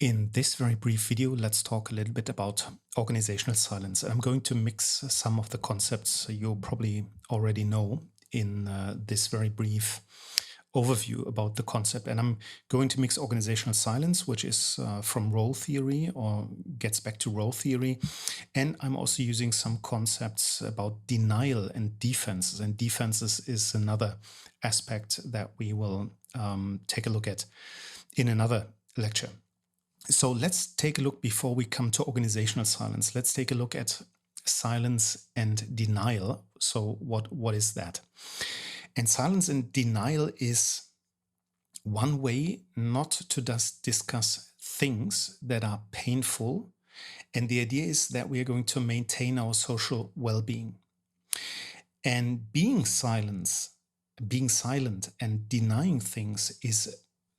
In this very brief video, let's talk a little bit about organizational silence. I'm going to mix some of the concepts you probably already know in this very brief overview about the concept. And I'm going to mix organizational silence, which is from role theory or gets back to role theory. And I'm also using some concepts about denial and defenses. And defenses is another aspect that we will take a look at in another lecture. So let's take a look before we come to organizational silence. Let's take a look at silence and denial. So what is that? And silence and denial is one way not to just discuss things that are painful. And the idea is that we are going to maintain our social well-being. And being silent and denying things is,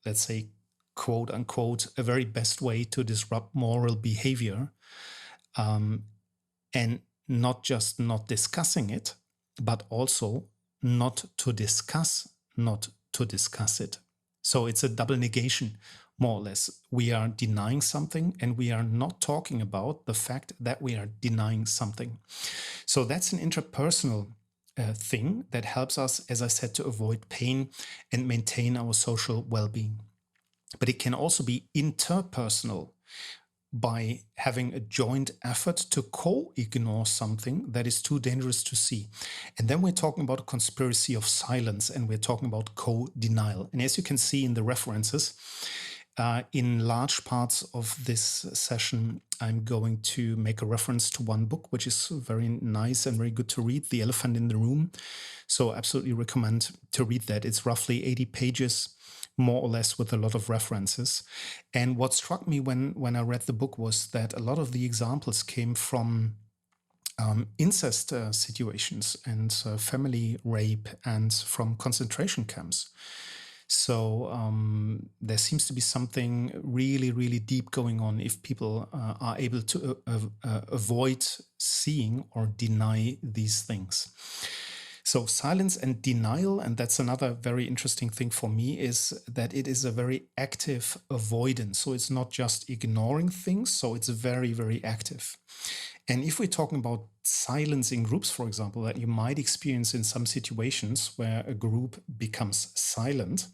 let's say, quote unquote, a very best way to disrupt moral behavior, and not just not discussing it, but also not to discuss it. So it's a double negation, more or less. We are denying something and we are not talking about the fact that we are denying something. So that's an interpersonal thing that helps us, as I said, to avoid pain and maintain our social well-being. But it can also be interpersonal by having a joint effort to co-ignore something that is too dangerous to see. And then we're talking about a conspiracy of silence, and we're talking about co-denial. And as you can see in the references, in large parts of this session, I'm going to make a reference to one book, which is very nice and very good to read, The Elephant in the Room. So absolutely recommend to read that. It's roughly 80 pages, more or less, with a lot of references. And what struck me when I read the book was that a lot of the examples came from incest situations and family rape and from concentration camps. So there seems to be something really, really deep going on if people are able to avoid seeing or deny these things. So silence and denial, and that's another very interesting thing for me, is that it is a very active avoidance. So it's not just ignoring things, so it's very, very active. And if we're talking about silence in groups, for example, that you might experience in some situations where a group becomes silent,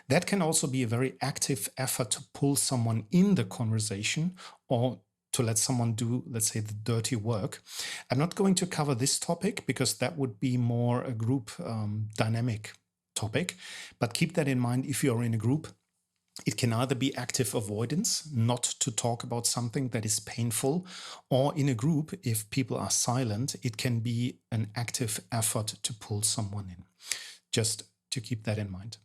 that can also be a very active effort to pull someone in the conversation or to let someone do, let's say, the dirty work. I'm not going to cover this topic because that would be more a group dynamic topic, but keep that in mind. If you're in a group, it can either be active avoidance, not to talk about something that is painful, or in a group, if people are silent, it can be an active effort to pull someone in. Just to keep that in mind.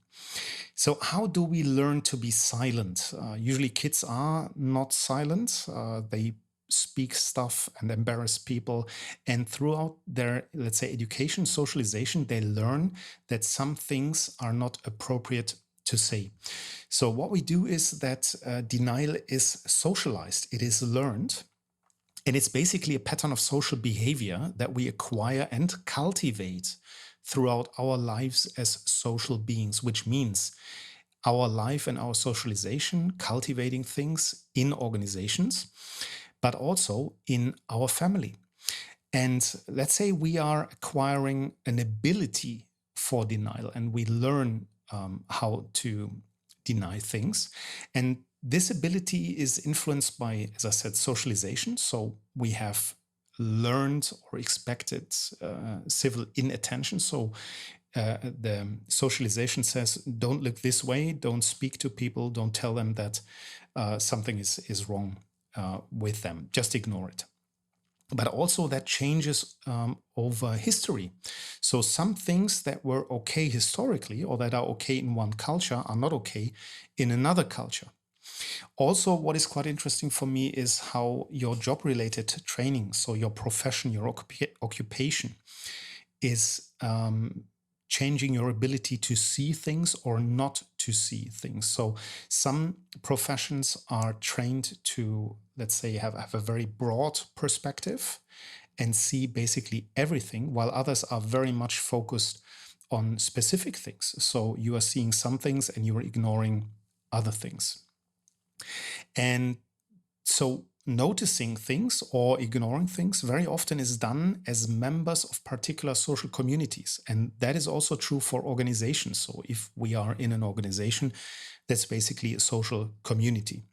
So how do we learn to be silent? Usually kids are not silent. They speak stuff and embarrass people. And throughout their, let's say, education, socialization, they learn that some things are not appropriate to say. So what we do is that denial is socialized. It is learned. And it's basically a pattern of social behavior that we acquire and cultivate throughout our lives as social beings, which means our life and our socialization, cultivating things in organizations, but also in our family. And let's say we are acquiring an ability for denial and we learn how to deny things. And this ability is influenced by, as I said, socialization. So we have learned or expected civil inattention. So the socialization says, don't look this way, don't speak to people, don't tell them that something is wrong with them, just ignore it. But also that changes over history. So some things that were okay historically or that are okay in one culture are not okay in another culture. Also, what is quite interesting for me is how your job-related training, so your profession, your occupation, is changing your ability to see things or not to see things. So some professions are trained to, let's say, have a very broad perspective and see basically everything, while others are very much focused on specific things. So you are seeing some things and you are ignoring other things. And so noticing things or ignoring things very often is done as members of particular social communities. And that is also true for organizations. So if we are in an organization, that's basically a social community.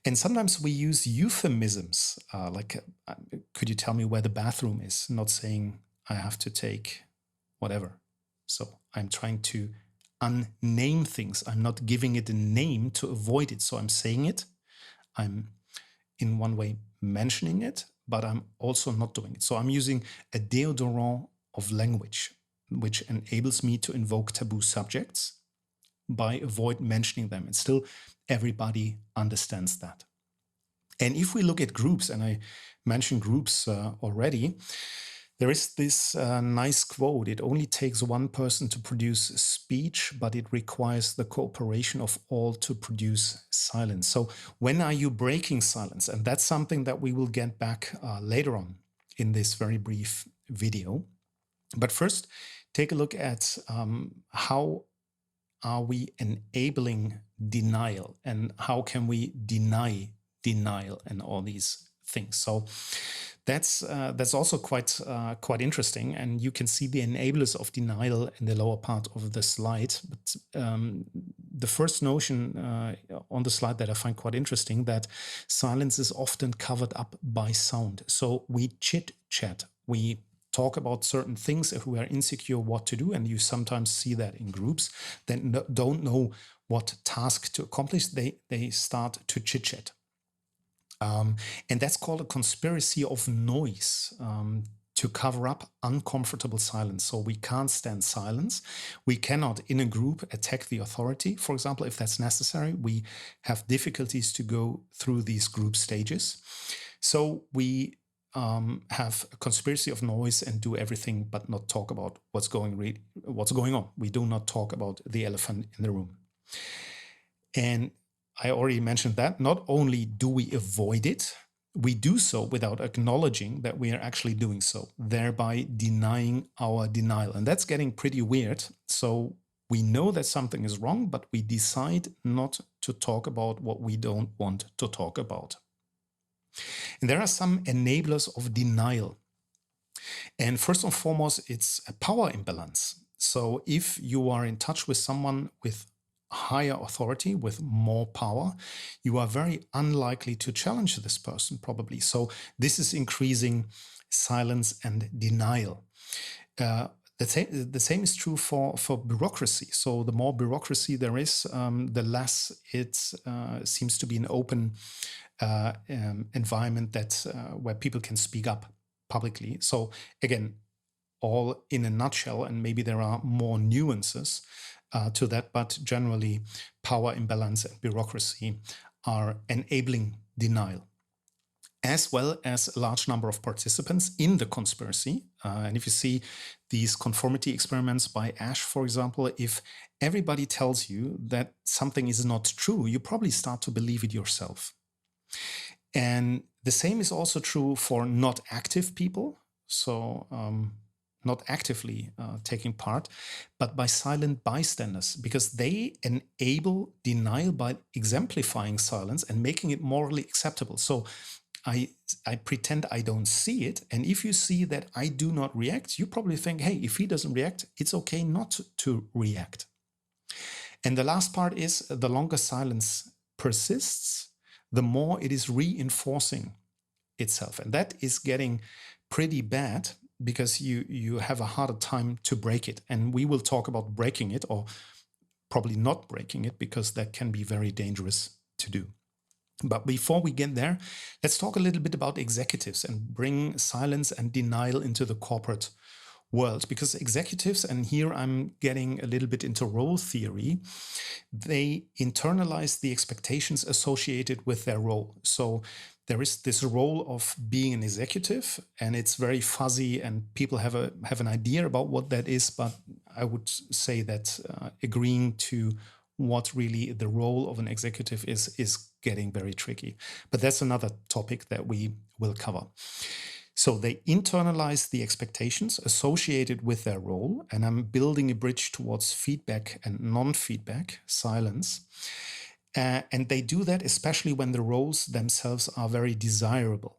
And sometimes we use euphemisms, could you tell me where the bathroom is? Not saying I have to take whatever. So I'm trying to unname things. I'm not giving it a name to avoid it. So I'm saying it. I'm in one way mentioning it, but I'm also not doing it. So I'm using a deodorant of language, which enables me to invoke taboo subjects by avoid mentioning them. And still everybody understands that. And if we look at groups, and I mentioned groups already, there is this nice quote: it only takes one person to produce speech, but it requires the cooperation of all to produce silence. So when are you breaking silence? And that's something that we will get back later on in this very brief video. But first, take a look at how are we enabling denial, and how can we deny denial and all these things. So that's also quite interesting, and you can see the enablers of denial in the lower part of the slide. But the first notion on the slide that I find quite interesting, that silence is often covered up by sound. So we chit chat, we talk about certain things if we are insecure what to do, and you sometimes see that in groups that don't know what task to accomplish. They start to chit chat. And that's called a conspiracy of noise, to cover up uncomfortable silence. So we can't stand silence. We cannot, in a group, attack the authority, for example, if that's necessary. We have difficulties to go through these group stages. So we have a conspiracy of noise and do everything but not talk about what's going on. We do not talk about the elephant in the room. And I already mentioned that not only do we avoid it, we do so without acknowledging that we are actually doing so, thereby denying our denial. And that's getting pretty weird. So we know that something is wrong, but we decide not to talk about what we don't want to talk about. And there are some enablers of denial. And first and foremost, it's a power imbalance. So if you are in touch with someone with higher authority, with more power, you are very unlikely to challenge this person, probably. So this is increasing silence and denial. The same is true for bureaucracy. So the more bureaucracy there is, the less it seems to be an open environment that where people can speak up publicly. So again, all in a nutshell, and maybe there are more nuances to that, but generally power imbalance and bureaucracy are enabling denial, as well as a large number of participants in the conspiracy. And if you see these conformity experiments by Ash, for example, if everybody tells you that something is not true, you probably start to believe it yourself. And the same is also true for not active people. So not actively taking part, but by silent bystanders, because they enable denial by exemplifying silence and making it morally acceptable. So I pretend I don't see it. And if you see that I do not react, you probably think, hey, if he doesn't react, it's okay not to react. And the last part is, the longer silence persists, the more it is reinforcing itself. And that is getting pretty bad, because you have a harder time to break it. And we will talk about breaking it, or probably not breaking it, because that can be very dangerous to do. But before we get there, let's talk a little bit about executives and bring silence and denial into the corporate world. Because executives, and here I'm getting a little bit into role theory, they internalize the expectations associated with their role. So there is this role of being an executive, and it's very fuzzy, and people have an idea about what that is. But I would say that agreeing to what really the role of an executive is getting very tricky. But that's another topic that we will cover. So they internalize the expectations associated with their role, and I'm building a bridge towards feedback and non-feedback, silence. And they do that especially when the roles themselves are very desirable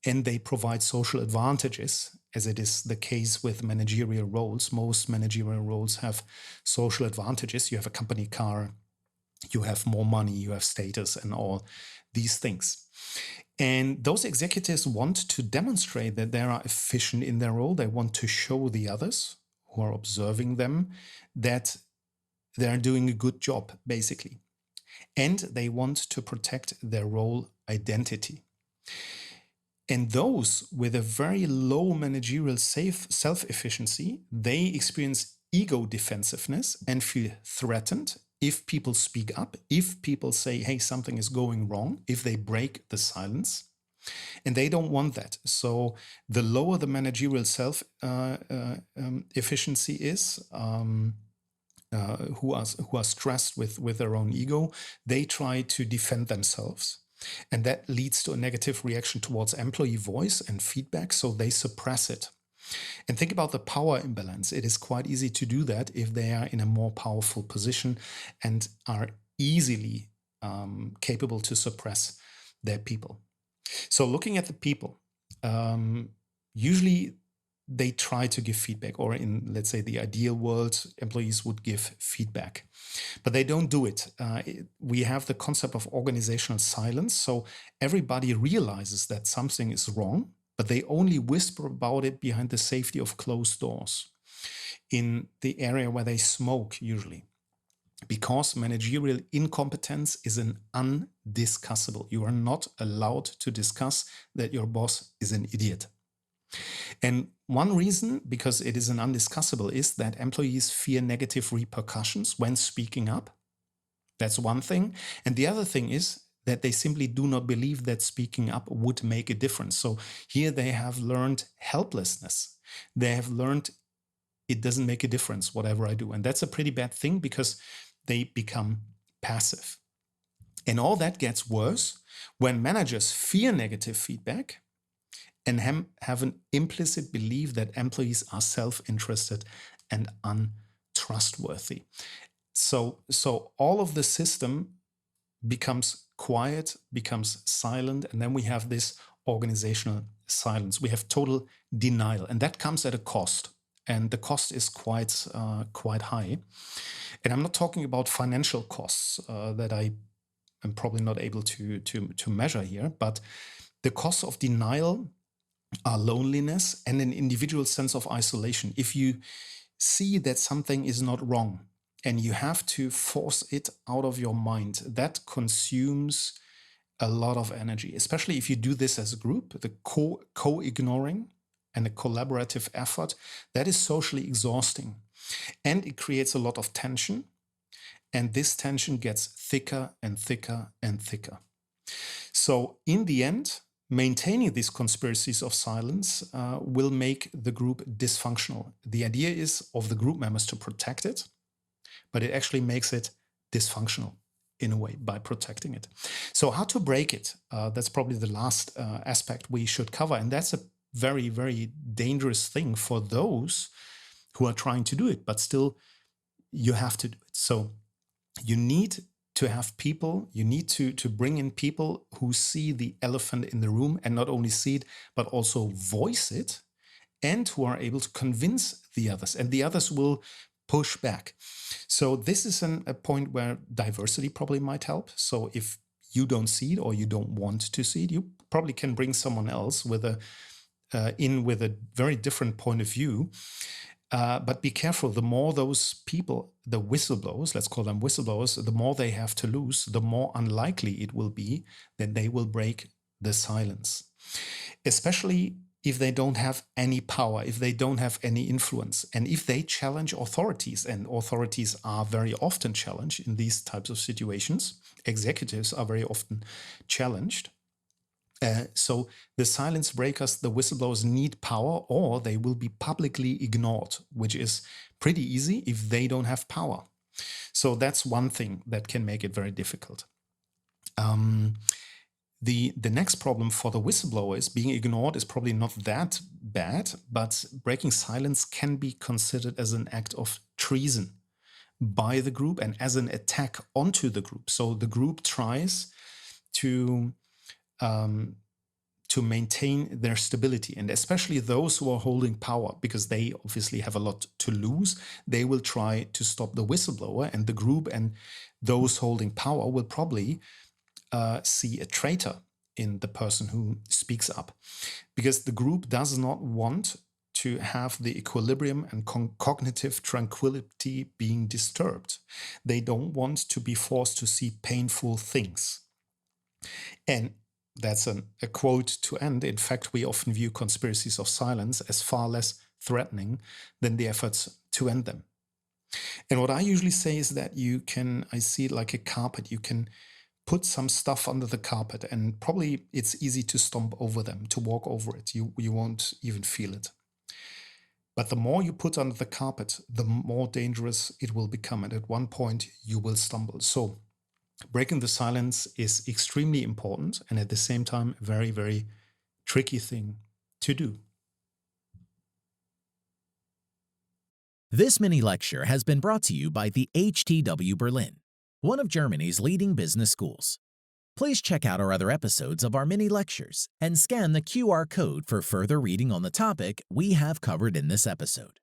and they provide social advantages, as it is the case with managerial roles. Most managerial roles have social advantages. You have a company car, you have more money, you have status, and all these things. And those executives want to demonstrate that they are efficient in their role. They want to show the others who are observing them that they're doing a good job, basically. And they want to protect their role identity. And those with a very low managerial self-efficiency, they experience ego defensiveness and feel threatened if people speak up, if people say, hey, something is going wrong, if they break the silence. And they don't want that. So the lower the managerial self-efficiency is, who are stressed with their own ego, they try to defend themselves. And that leads to a negative reaction towards employee voice and feedback, so they suppress it. And think about the power imbalance. It is quite easy to do that if they are in a more powerful position and are easily capable to suppress their people. So looking at the people, usually they try to give feedback, or in, let's say, the ideal world, employees would give feedback, but they don't do it. We have the concept of organizational silence. So everybody realizes that something is wrong, but they only whisper about it behind the safety of closed doors in the area where they smoke, usually. Because managerial incompetence is an undiscussable. You are not allowed to discuss that your boss is an idiot. And one reason, because it is an undiscussable, is that employees fear negative repercussions when speaking up. That's one thing. And the other thing is that they simply do not believe that speaking up would make a difference. So here they have learned helplessness. They have learned it doesn't make a difference, whatever I do. And that's a pretty bad thing because they become passive. And all that gets worse when managers fear negative feedback and have an implicit belief that employees are self-interested and untrustworthy. So all of the system becomes quiet, becomes silent, and then we have this organizational silence. We have total denial, and that comes at a cost. And the cost is quite high. And I'm not talking about financial costs that I am probably not able to measure here, but the costs of denial are loneliness and an individual sense of isolation. If you see that something is not wrong and you have to force it out of your mind, that consumes a lot of energy, especially if you do this as a group, the co-ignoring and a collaborative effort, that is socially exhausting. And it creates a lot of tension. And this tension gets thicker and thicker and thicker. So in the end, maintaining these conspiracies of silence will make the group dysfunctional. The idea is of the group members to protect it, but it actually makes it dysfunctional in a way by protecting it. So how to break it? That's probably the last aspect we should cover. And that's a very, very dangerous thing for those who are trying to do it, but still you have to do it. So you need to have people, you need to bring in people who see the elephant in the room and not only see it, but also voice it, and who are able to convince the others, and the others will push back. So this is a point where diversity probably might help. So if you don't see it or you don't want to see it, you probably can bring someone else with a very different point of view. But be careful, the more those people, the whistleblowers, let's call them whistleblowers, the more they have to lose, the more unlikely it will be that they will break the silence. Especially if they don't have any power, if they don't have any influence, and if they challenge authorities, and authorities are very often challenged in these types of situations. Executives are very often challenged. So the silence breakers, the whistleblowers, need power, or they will be publicly ignored, which is pretty easy if they don't have power. So that's one thing that can make it very difficult. The next problem for the whistleblower is being ignored is probably not that bad, but breaking silence can be considered as an act of treason. by the group and as an attack onto the group. So the group tries to maintain their stability, and especially those who are holding power, because they obviously have a lot to lose. They will try to stop the whistleblower, and the group and those holding power will probably see a traitor in the person who speaks up, because the group does not want to have the equilibrium and cognitive tranquility being disturbed. They don't want to be forced to see painful things. And that's a quote to end. In fact, we often view conspiracies of silence as far less threatening than the efforts to end them. And what I usually say is that I see it like a carpet. You can put some stuff under the carpet, and probably it's easy to stomp over them, to walk over it. You won't even feel it. But the more you put under the carpet, the more dangerous it will become. And at one point, you will stumble. So breaking the silence is extremely important, and at the same time, a very, very tricky thing to do. This mini lecture has been brought to you by the HTW Berlin, one of Germany's leading business schools. Please check out our other episodes of our mini lectures and scan the QR code for further reading on the topic we have covered in this episode.